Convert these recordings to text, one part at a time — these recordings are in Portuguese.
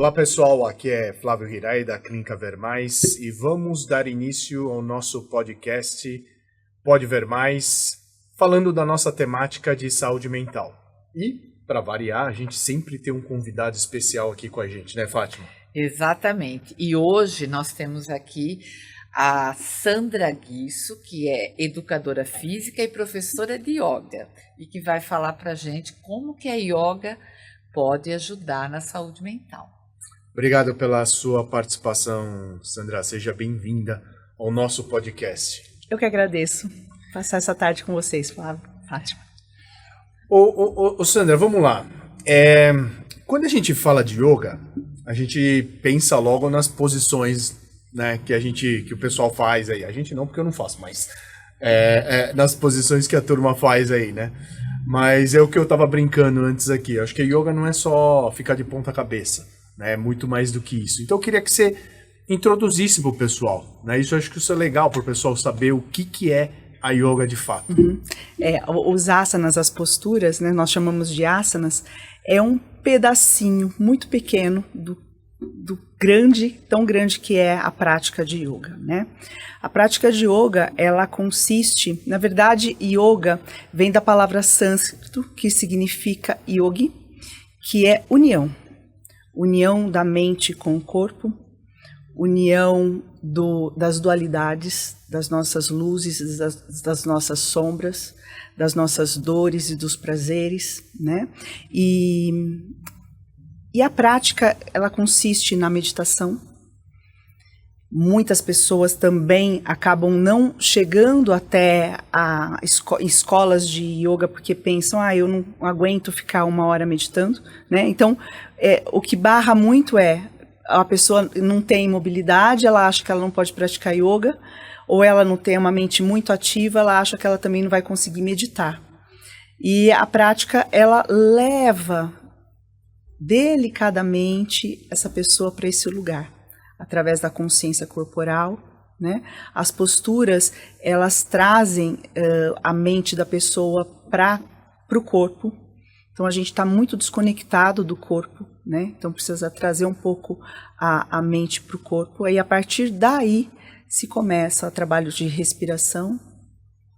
Olá pessoal, aqui é Flávio Hirai da Clínica Ver Mais e vamos dar início ao nosso podcast Pode Ver Mais, falando da nossa temática de saúde mental. E, para variar, a gente sempre tem um convidado especial aqui com a gente, né, Fátima? Exatamente. E hoje nós temos aqui a Sandra Guisso, que é educadora física e professora de yoga, e que vai falar para a gente como que a yoga pode ajudar na saúde mental. Obrigado pela sua participação, Sandra. Seja bem-vinda ao nosso podcast. Eu que agradeço passar essa tarde com vocês, Flávio, Fátima. Sandra, vamos lá. Quando a gente fala de yoga, a gente pensa logo nas posições, né, que o pessoal faz aí. A gente não, porque eu não faço, mas nas posições que a turma faz aí, né? Mas é o que eu tava brincando antes aqui. Eu acho que yoga não é só ficar de ponta cabeça, né? É muito mais do que isso. Então eu queria que você introduzisse pro pessoal, né? Isso eu acho que isso é legal pro pessoal saber o que é a yoga de fato. Os asanas, as posturas, né, nós chamamos de asanas, é um pedacinho muito pequeno do tão grande que é a prática de yoga, né? A prática de yoga, ela consiste, na verdade, yoga vem da palavra sânscrito, que significa yogi, que é união. União da mente com o corpo, união das dualidades, das nossas luzes, das nossas sombras, das nossas dores e dos prazeres, né? E a prática, ela consiste na meditação. Muitas pessoas também acabam não chegando até escolas de yoga porque pensam, eu não aguento ficar 1 hora meditando, né? Então, o que barra muito a pessoa não tem mobilidade, ela acha que ela não pode praticar yoga, ou ela não tem uma mente muito ativa, ela acha que ela também não vai conseguir meditar. E a prática, ela leva delicadamente essa pessoa para esse lugar, através da consciência corporal, né? As posturas, elas trazem a mente da pessoa para o corpo. Então a gente está muito desconectado do corpo, né? Então precisa trazer um pouco a mente para o corpo. Aí a partir daí se começa o trabalho de respiração,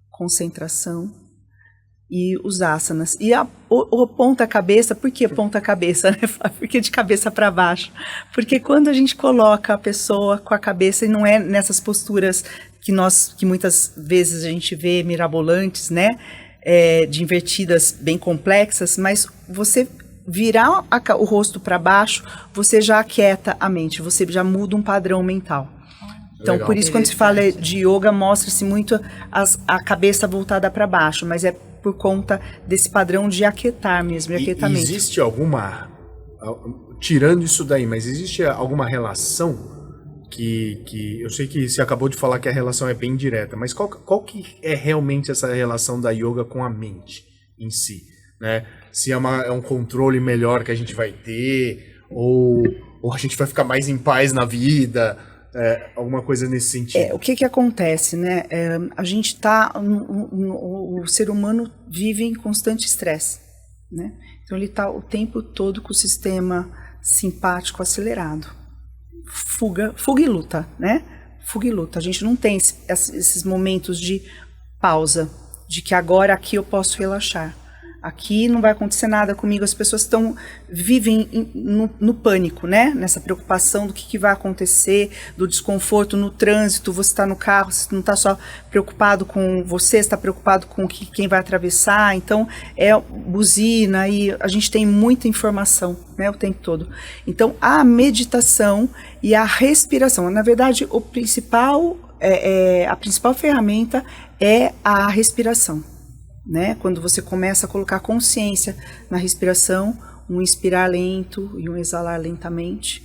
concentração e os asanas. E o ponta-cabeça, por que ponta-cabeça, né? Porque de cabeça para baixo. Porque quando a gente coloca a pessoa com a cabeça, e não é nessas posturas que muitas vezes a gente vê mirabolantes, né? De invertidas bem complexas, mas você virar o rosto para baixo, você já aquieta a mente, você já muda um padrão mental. Então, legal. Por isso, quando se fala de yoga, mostra-se muito a cabeça voltada para baixo, mas é por conta desse padrão de aquietar mesmo, de aquietamento. Existe alguma, tirando isso daí, mas existe alguma relação que eu sei que você acabou de falar que a relação é bem direta, mas qual que é realmente essa relação da yoga com a mente em si, né? Se é um controle melhor que a gente vai ter, ou a gente vai ficar mais em paz na vida, alguma coisa nesse sentido. O que acontece, né? A gente o ser humano vive em constante estresse, né? Então ele está o tempo todo com o sistema simpático acelerado. Fuga e luta, né? Fuga e luta. A gente não tem esses momentos de pausa, de que agora aqui eu posso relaxar. Aqui não vai acontecer nada comigo. As pessoas vivem no pânico, né? Nessa preocupação do que vai acontecer, do desconforto no trânsito. Você está no carro, você não está só preocupado com você está preocupado com quem vai atravessar. Então, buzina e a gente tem muita informação, né, o tempo todo. Então, a meditação e a respiração. Na verdade, a principal ferramenta é a respiração. Né? Quando você começa a colocar consciência na respiração, um inspirar lento e um exalar lentamente,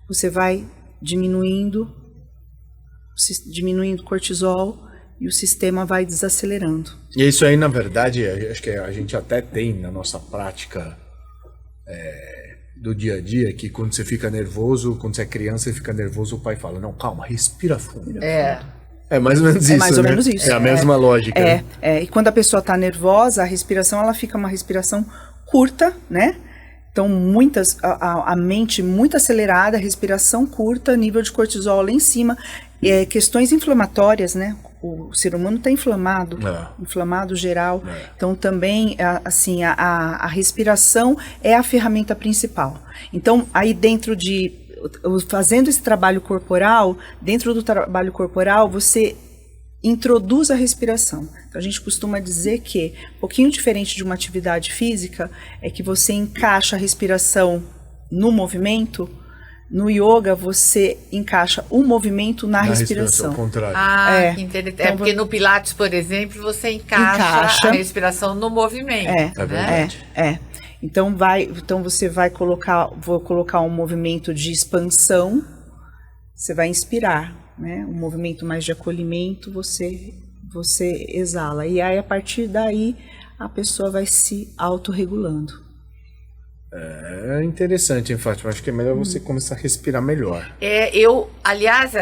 você vai diminuindo o cortisol e o sistema vai desacelerando. E isso aí, na verdade, acho que a gente até tem na nossa prática do dia a dia, que quando você fica nervoso, quando você é criança, você fica nervoso, o pai fala, não, calma, respira fundo. É mais ou menos isso, mais ou né? menos isso. É a mesma lógica. E quando a pessoa está nervosa, a respiração ela fica uma respiração curta, né? Então, a mente muito acelerada, respiração curta, nível de cortisol lá em cima, questões inflamatórias, né? O ser humano está inflamado geral. Então, também, assim, a respiração é a ferramenta principal. Então, aí fazendo esse trabalho corporal, dentro do trabalho corporal, você introduz a respiração. Então, a gente costuma dizer que, um pouquinho diferente de uma atividade física, é que você encaixa a respiração no movimento. No yoga, você encaixa o movimento na respiração. Ao contrário. Que interessante. Então, porque no Pilates, por exemplo, você encaixa a respiração no movimento. É verdade. Então você vai colocar um movimento de expansão, você vai inspirar, né? Um movimento mais de acolhimento, você exala. E aí, a partir daí, a pessoa vai se autorregulando. É interessante, hein, Fátima? Acho que é melhor você começar a respirar melhor. Aliás,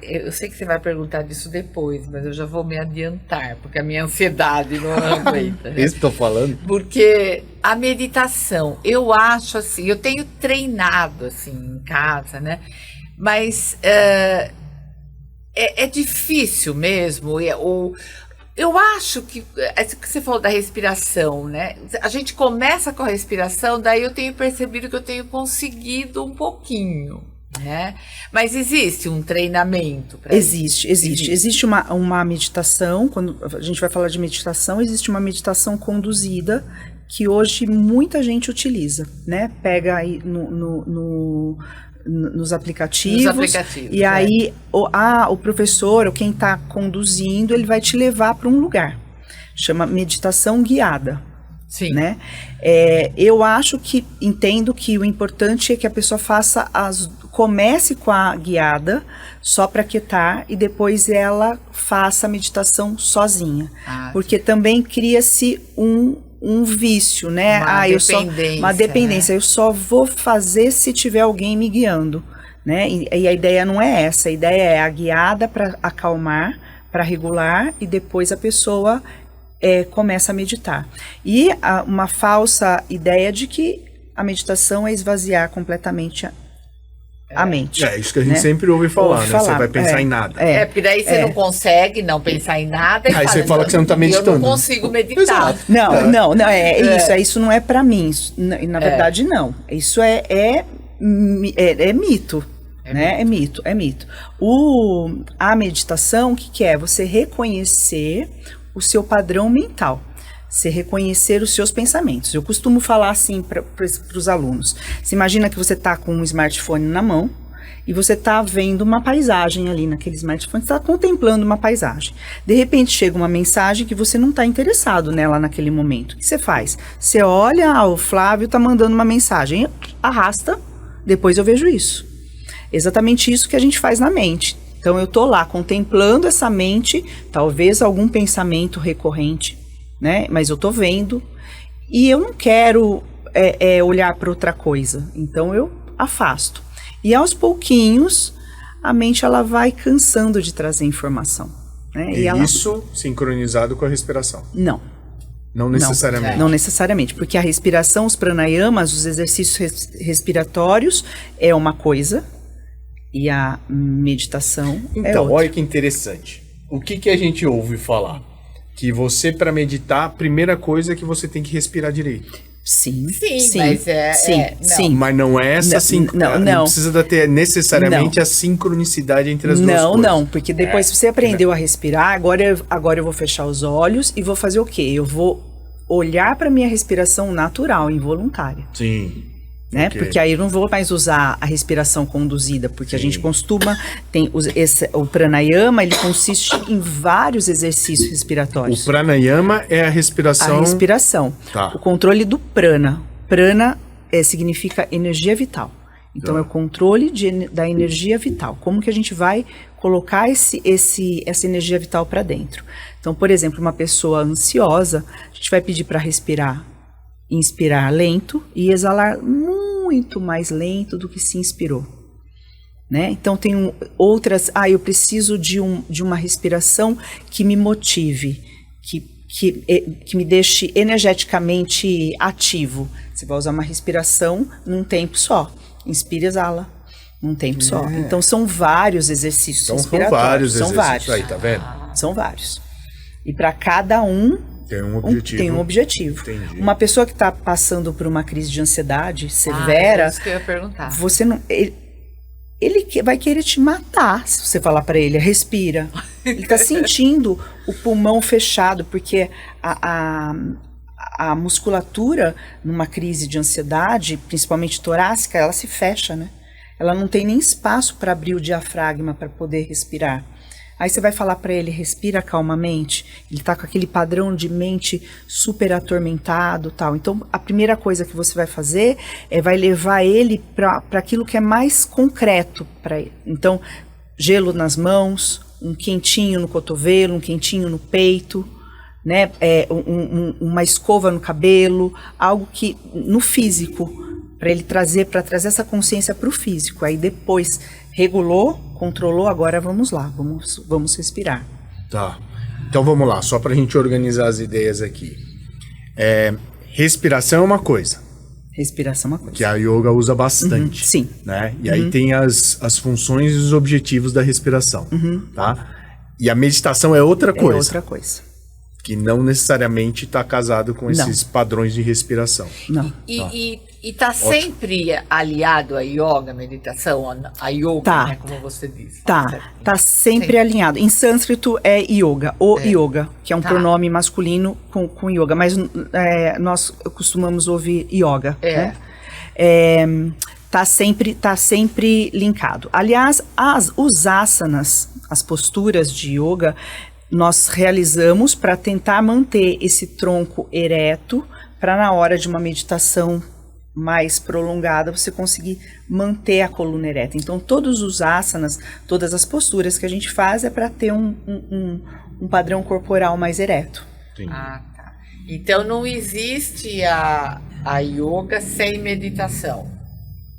eu sei que você vai perguntar disso depois, mas eu já vou me adiantar, porque a minha ansiedade não aguenta. Isso que estou falando? Porque a meditação, eu acho assim, eu tenho treinado assim em casa, né? Mas é difícil mesmo, eu acho que você falou da respiração, né? A gente começa com a respiração, daí eu tenho percebido que eu tenho conseguido um pouquinho, né? Mas existe um treinamento para isso? Existe uma meditação. Quando a gente vai falar de meditação, existe uma meditação conduzida que hoje muita gente utiliza, né? Pega aí nos aplicativos, e aí o professor, ou quem está conduzindo, ele vai te levar para um lugar, chama meditação guiada. Sim. Né? Eu entendo que o importante é que a pessoa comece com a guiada, só para quietar, e depois ela faça a meditação sozinha, porque também cria-se um vício, né? Uma dependência. Eu só vou fazer se tiver alguém me guiando, né? E a ideia não é essa. A ideia é a guiada para acalmar, para regular, e depois a pessoa começa a meditar. E uma falsa ideia de que a meditação é esvaziar completamente a mente. É isso que a gente sempre ouve falar, né? Você vai pensar em nada. Porque daí você não consegue não pensar em nada. Aí você fala que você não está meditando. Eu não consigo meditar. Não, isso não é para mim. Na verdade, não. Isso é mito. Né? É mito. A meditação, o que é? Você reconhecer o seu padrão mental. Você reconhecer os seus pensamentos. Eu costumo falar assim para os alunos. Você imagina que você está com um smartphone na mão e você está vendo uma paisagem ali naquele smartphone, você está contemplando uma paisagem. De repente chega uma mensagem que você não está interessado nela naquele momento. O que você faz? Você olha, o Flávio está mandando uma mensagem, arrasta, depois eu vejo isso. Exatamente isso que a gente faz na mente. Então eu estou lá contemplando essa mente, talvez algum pensamento recorrente, né? Mas eu tô vendo e eu não quero olhar para outra coisa, então eu afasto. E aos pouquinhos a mente ela vai cansando de trazer informação, né? Isso sincronizado com a respiração? Não necessariamente. Não necessariamente, porque a respiração, os pranayamas, os exercícios respiratórios é uma coisa e a meditação é outra. Olha que interessante. O que a gente ouve falar? Que você, para meditar, a primeira coisa é que você tem que respirar direito. Sim. Sim. Mas não é essa não precisa ter necessariamente a sincronicidade entre as duas coisas. Não, porque depois se você aprendeu a respirar, agora eu vou fechar os olhos e vou fazer o quê? Eu vou olhar para minha respiração natural, involuntária. Sim. Né? Okay. Porque aí eu não vou mais usar a respiração conduzida, porque a gente costuma, o pranayama, ele consiste em vários exercícios respiratórios. O pranayama é a respiração... A respiração. Tá. O controle do prana. Prana significa energia vital. Então é o controle da energia vital. Como que a gente vai colocar essa energia vital para dentro? Então, por exemplo, uma pessoa ansiosa, a gente vai pedir para inspirar lento e exalar muito mais lento do que se inspirou, né? Então tem outras, eu preciso de uma respiração que me motive, que me deixe energeticamente ativo. Você vai usar uma respiração num tempo só. Inspira e exala num tempo só. Então são vários exercícios respiratórios. São vários exercícios vários. aí, tá vendo? São vários. E para cada um tem um objetivo. Tem um objetivo. Entendi. Uma pessoa que está passando por uma crise de ansiedade severa, é isso que eu ia perguntar. Você não, vai querer te matar se você falar para ele, respira. Ele está sentindo o pulmão fechado, porque a musculatura numa crise de ansiedade, principalmente torácica, ela se fecha, né? Ela não tem nem espaço para abrir o diafragma para poder respirar. Aí você vai falar para ele, respira calmamente, ele está com aquele padrão de mente super atormentado, tal. Então, a primeira coisa que você vai fazer vai levar ele para aquilo que é mais concreto para ele. Então, gelo nas mãos, um quentinho no cotovelo, um quentinho no peito, né? Uma escova no cabelo, algo que no físico, para ele trazer essa consciência para o físico. Aí depois regulou, controlou, agora vamos lá, vamos respirar. Tá. Então vamos lá, só para a gente organizar as ideias aqui. Respiração é uma coisa. Respiração é uma coisa. Que a yoga usa bastante. Sim. Né? E aí tem as funções e os objetivos da respiração. Tá? E a meditação é outra coisa. É outra coisa. Que não necessariamente está casado com esses padrões de respiração. Não. E tá sempre aliado a yoga, meditação, a yoga, né, como você disse. Tá sempre alinhado. Em sânscrito é yoga, yoga, que é um pronome masculino com yoga, mas nós costumamos ouvir yoga. Né? Tá sempre linkado. Aliás, os asanas, as posturas de yoga, nós realizamos para tentar manter esse tronco ereto, para na hora de uma meditação mais prolongada você conseguir manter a coluna ereta. Então todos os asanas, todas as posturas que a gente faz é para ter um padrão corporal mais ereto. Entendi. Tá. Então não existe a yoga sem meditação.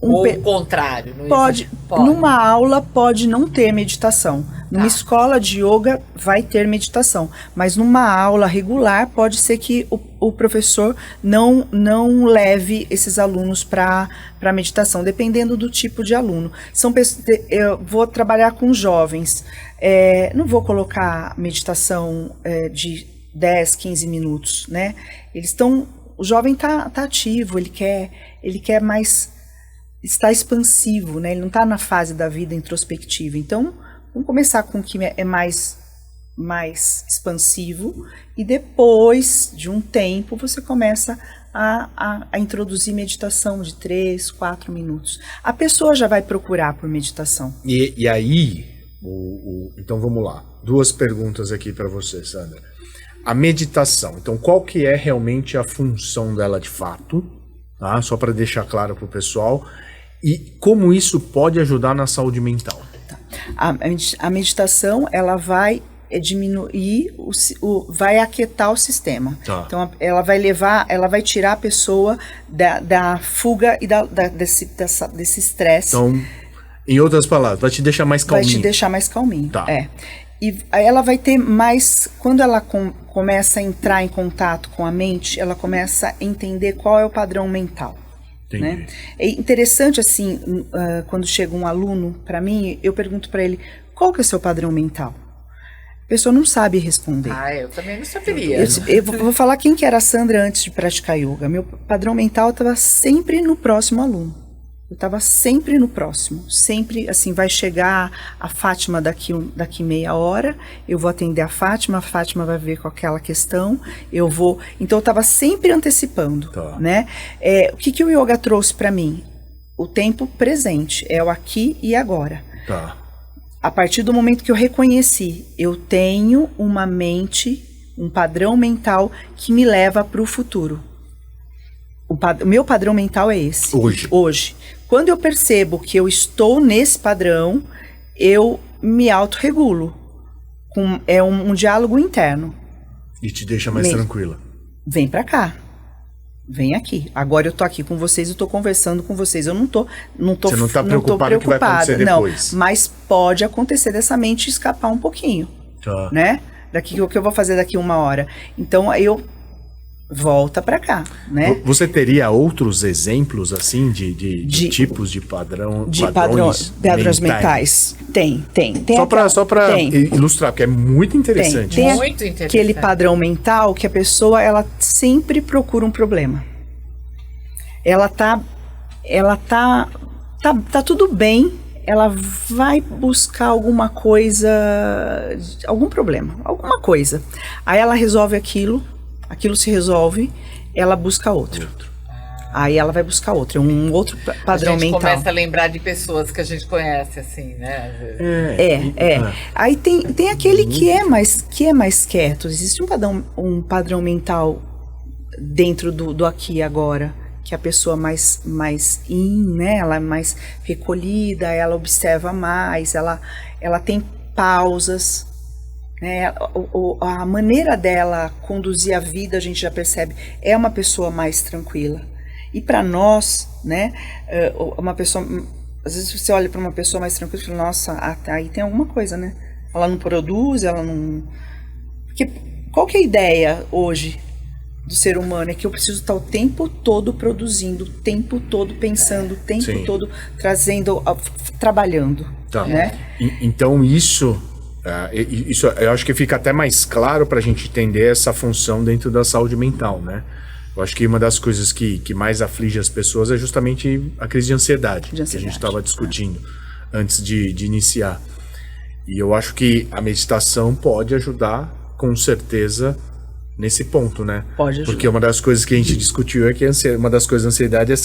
Ou o contrário. Pode. Numa aula pode não ter meditação. Numa escola de yoga vai ter meditação. Mas numa aula regular pode ser que o professor não leve esses alunos para meditação, dependendo do tipo de aluno. Eu vou trabalhar com jovens. Não vou colocar meditação de 10, 15 minutos, né? O jovem tá ativo, ele quer mais... está expansivo, né? Ele não está na fase da vida introspectiva. Então, vamos começar com o que é mais expansivo e depois de um tempo você começa a introduzir meditação de 3, 4 minutos. A pessoa já vai procurar por meditação. E aí, então vamos lá. 2 perguntas aqui para você, Sandra. A meditação, então qual que é realmente a função dela de fato? Tá? Só para deixar claro para o pessoal. E como isso pode ajudar na saúde mental? A meditação, ela vai diminuir, vai aquietar o sistema. Tá. Então, ela vai tirar a pessoa da fuga e desse estresse. Então, em outras palavras, vai te deixar mais calminho. Vai te deixar mais calminho, Tá. E aí ela vai ter mais, quando ela começa a entrar em contato com a mente, ela começa a entender qual é o padrão mental. Entendi. Né? É interessante, assim, quando chega um aluno para mim, eu pergunto para ele, qual que é o seu padrão mental? A pessoa não sabe responder. Eu também não saberia. Eu vou falar quem que era a Sandra antes de praticar yoga. Meu padrão mental estava sempre no próximo aluno. Eu estava sempre no próximo, sempre assim, vai chegar a Fátima daqui meia hora, eu vou atender a Fátima vai ver com aquela questão, então eu estava sempre antecipando, Tá. né? O que o yoga trouxe para mim? O tempo presente, é o aqui e agora. Tá. A partir do momento que eu reconheci, eu tenho uma mente, um padrão mental que me leva para o futuro. O meu padrão mental é esse. Hoje. Quando eu percebo que eu estou nesse padrão, eu me autorregulo. É um diálogo interno. E te deixa mais tranquila. Vem pra cá. Vem aqui. Agora eu tô aqui com vocês, eu tô conversando com vocês. Eu não tô Você não tá preocupada com o que vai acontecer depois. Não, mas pode acontecer dessa mente escapar um pouquinho. Tá. Né? O que eu vou fazer daqui 1 hora? Então, eu volta para cá, né? Você teria outros exemplos, assim, de tipos de padrões mentais? Tem. Só para ilustrar, porque é muito interessante. Tem muito interessante. Aquele padrão mental que a pessoa, ela sempre procura um problema. Ela tá tudo bem, ela vai buscar alguma coisa, algum problema, alguma coisa. Aí ela resolve aquilo se resolve, ela busca outro. Aí ela vai buscar outro, um outro padrão mental. A gente começa a lembrar de pessoas que a gente conhece, assim, né? Aí tem aquele que é mais quieto. Existe um padrão mental dentro do aqui e agora, que a pessoa mais né? Ela é mais recolhida, ela observa mais, ela tem pausas, né? A maneira dela conduzir a vida, a gente já percebe, é uma pessoa mais tranquila. E para nós, né, uma pessoa, às vezes você olha para uma pessoa mais tranquila e fala, nossa, aí tem alguma coisa, né? Ela não produz, ela não... Porque qual que é a ideia hoje do ser humano? É que eu preciso estar o tempo todo produzindo, o tempo todo pensando, o tempo todo trazendo, trabalhando, né? Então isso eu acho que fica até mais claro para a gente entender essa função dentro da saúde mental, né? Eu acho que uma das coisas que mais aflige as pessoas é justamente a crise de ansiedade. Que a gente estava discutindo antes de iniciar. E eu acho que a meditação pode ajudar, com certeza, nesse ponto, né? Pode ajudar. Porque uma das coisas que a gente discutiu é que uma das coisas da ansiedade é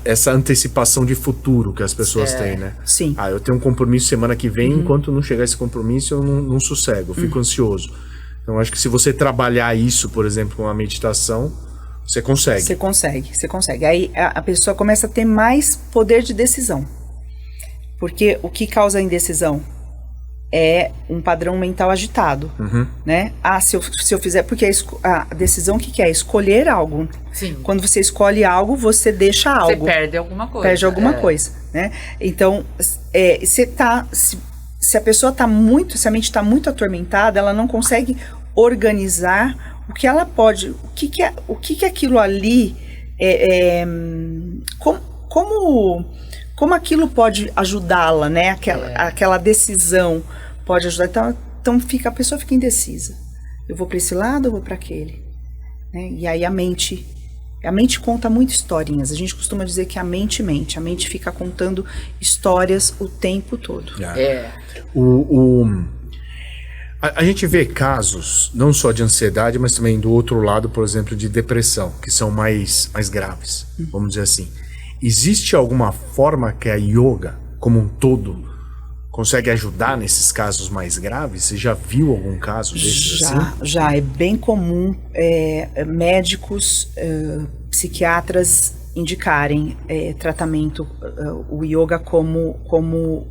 essa antecipação de futuro que as pessoas têm, né? Sim. Eu tenho um compromisso semana que vem, enquanto não chegar esse compromisso, eu não sossego, eu fico ansioso. Então, acho que se você trabalhar isso, por exemplo, com a meditação, você consegue. Você consegue. Aí a pessoa começa a ter mais poder de decisão. Porque o que causa a indecisão é um padrão mental agitado, né? Se eu fizer... Porque a decisão, o que é? Escolher algo. Sim. Quando você escolhe algo, você deixa algo. Você perde alguma coisa. Perde alguma coisa, né? Então, se a pessoa se a mente está muito atormentada, ela não consegue organizar o que ela pode, o que aquilo ali, como aquilo pode ajudá-la, né? Aquela decisão pode ajudar. Então a pessoa fica indecisa. Eu vou para esse lado, eu vou para aquele, né? E aí a mente conta muito historinhas. A gente costuma dizer que a mente fica contando histórias o tempo todo. A gente vê casos, não só de ansiedade, mas também do outro lado, por exemplo, de depressão, que são mais graves, vamos dizer assim. Existe alguma forma que a yoga, como um todo, consegue ajudar nesses casos mais graves? Você já viu algum caso desses assim? Já. É bem comum médicos, psiquiatras indicarem tratamento, o yoga como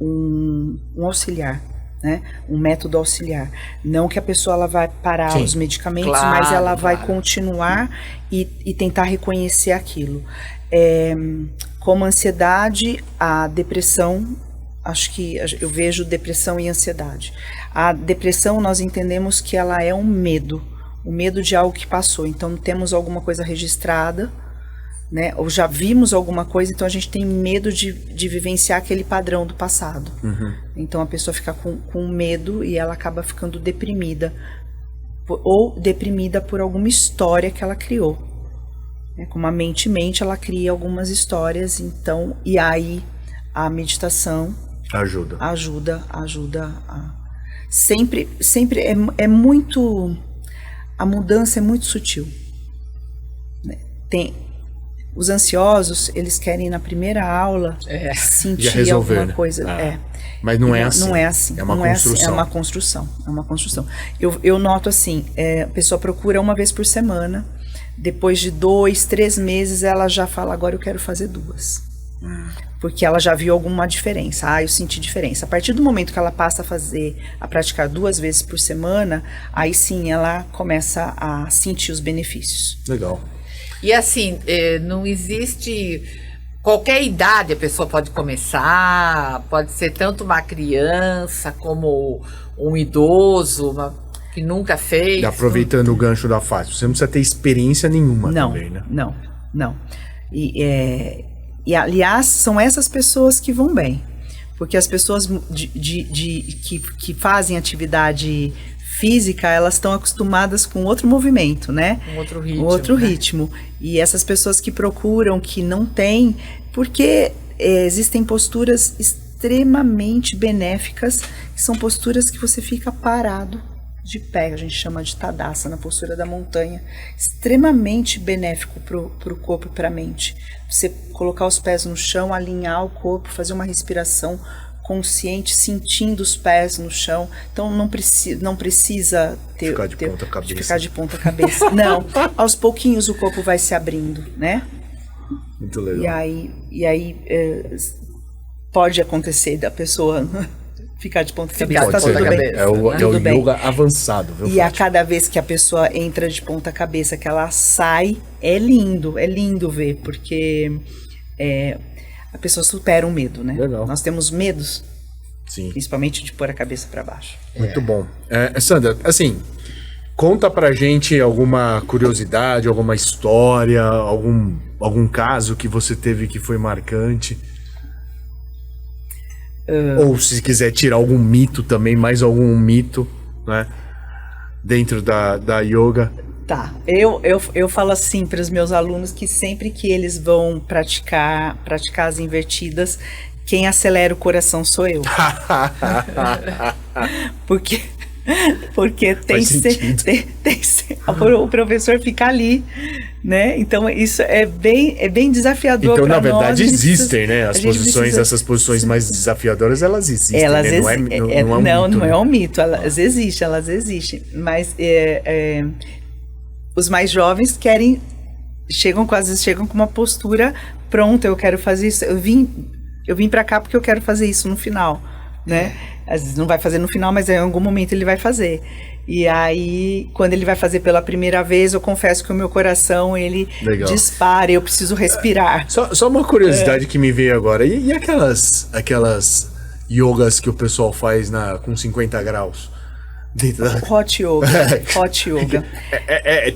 um auxiliar. Né? Um método auxiliar. Não que a pessoa ela vai parar os medicamentos, mas ela vai continuar e tentar reconhecer aquilo. Como a ansiedade, a depressão, acho que eu vejo depressão e ansiedade. A depressão, nós entendemos que ela é um medo de algo que passou. Então, temos alguma coisa registrada, né? Ou já vimos alguma coisa, então a gente tem medo de vivenciar aquele padrão do passado. Então a pessoa fica com medo e ela acaba ficando deprimida, ou deprimida por alguma história que ela criou, né? Como a mente, ela cria algumas histórias, então, e aí a meditação ajuda sempre é muito, a mudança é muito sutil, né? Os ansiosos, eles querem na primeira aula sentir alguma coisa. Mas não é assim. Não é assim. É uma construção. É uma construção. Eu noto assim, a pessoa procura uma vez por semana, depois de 2, 3 meses, ela já fala, agora eu quero fazer 2. Porque ela já viu alguma diferença. Eu senti diferença. A partir do momento que ela passa a praticar 2 vezes por semana, aí sim ela começa a sentir os benefícios. Legal. E assim, não existe... Qualquer idade a pessoa pode começar, pode ser tanto uma criança como um idoso, que nunca fez. E aproveitando o gancho da Fátima, você não precisa ter experiência nenhuma também, né? Não. E aliás, são essas pessoas que vão bem. Porque as pessoas que fazem atividade física, elas estão acostumadas com outro movimento, né? Um outro ritmo. Ritmo. E essas pessoas que procuram, que não têm, porque existem posturas extremamente benéficas, que são posturas que você fica parado de pé, a gente chama de Tadasana, na postura da montanha, extremamente benéfico para o corpo e para a mente. Você colocar os pés no chão, alinhar o corpo, fazer uma respiração consciente, sentindo os pés no chão. Então não precisa ficar de ponta cabeça. Ficar de ponta cabeça. Não, aos pouquinhos o corpo vai se abrindo, né? Muito legal. E aí pode acontecer da pessoa ficar de ponta cabeça. Pode ser tudo também. bem. É o Tudo bem. yoga avançado, viu? E a cada vez que a pessoa entra de ponta cabeça, que ela sai, é lindo ver, porque a pessoa supera o medo, né? Legal. Nós temos medos, Sim. principalmente de pôr a cabeça para baixo. Muito bom. Sandra, assim, conta pra gente alguma curiosidade, alguma história, algum caso que você teve que foi marcante. Ou se quiser tirar algum mito também, mais algum mito, né? Dentro da yoga. Tá, eu falo assim para os meus alunos que sempre que eles vão praticar as invertidas, quem acelera o coração sou eu. Porque o professor fica ali, né? Então isso é bem desafiador. Então, na nós. verdade, existem, né? As posições, essas posições mais desafiadoras, elas existem. Elas né? não é um mito, elas existem. Mas os mais jovens às vezes chegam com uma postura pronta, eu quero fazer isso. Eu vim para cá porque eu quero fazer isso no final, né? Às vezes não vai fazer no final, mas em algum momento ele vai fazer. E aí, quando ele vai fazer pela primeira vez, eu confesso que o meu coração, ele dispara, eu preciso respirar. Só uma curiosidade que me veio agora. E aquelas yogas que o pessoal faz com 50 graus? Hot yoga.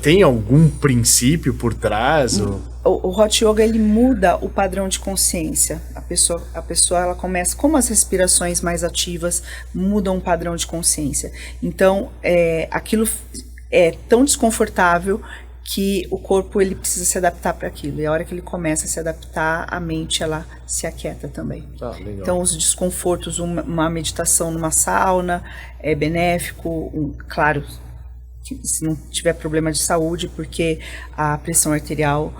Tem algum princípio por trás? O hot yoga, ele muda o padrão de consciência. A pessoa ela começa, como as respirações mais ativas mudam o padrão de consciência. Então, aquilo é tão desconfortável que o corpo ele precisa se adaptar para aquilo. E a hora que ele começa a se adaptar, a mente ela se aquieta também. Então, os desconfortos, uma meditação numa sauna é benéfico, claro, se não tiver problema de saúde, porque a pressão arterial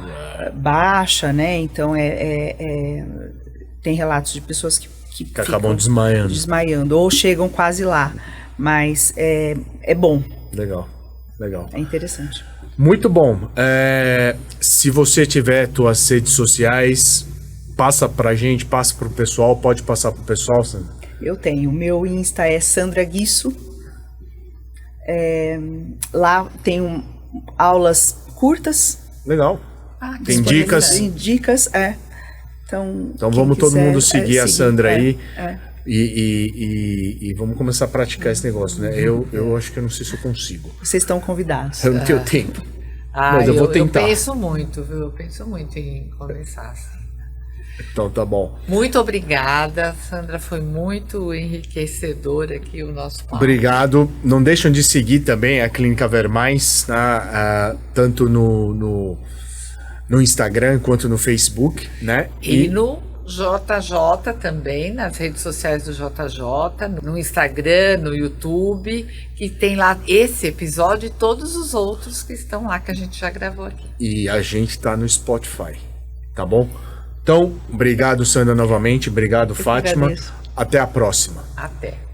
baixa, né? Então, tem relatos de pessoas que acabam desmaiando ou chegam quase lá. Mas é bom. Legal. É interessante. Muito bom. Se você tiver suas redes sociais, passa pra gente, passa pro pessoal. Pode passar pro pessoal, Sandra? Eu tenho. O meu Insta é Sandra Guisso. Lá tem aulas curtas. Legal. Tem dicas? Tem dicas, Então vamos todo mundo seguir a Sandra aí. E vamos começar a praticar esse negócio, né? Eu acho que eu não sei se eu consigo. Vocês estão convidados. Eu não tenho tempo. Mas eu vou tentar. Eu penso muito, viu? Eu penso muito em começar assim. Então tá bom. Muito obrigada, Sandra. Foi muito enriquecedor aqui o nosso papo. Obrigado. Não deixam de seguir também a Clínica Ver Mais, tá? Tanto no Instagram quanto no Facebook, né? E no JJ também, nas redes sociais do JJ, no Instagram, no YouTube, que tem lá esse episódio e todos os outros que estão lá, que a gente já gravou aqui. E a gente tá no Spotify, tá bom? Então, obrigado, Sandra, novamente. Obrigado, Fátima. Agradeço. Até a próxima. Até.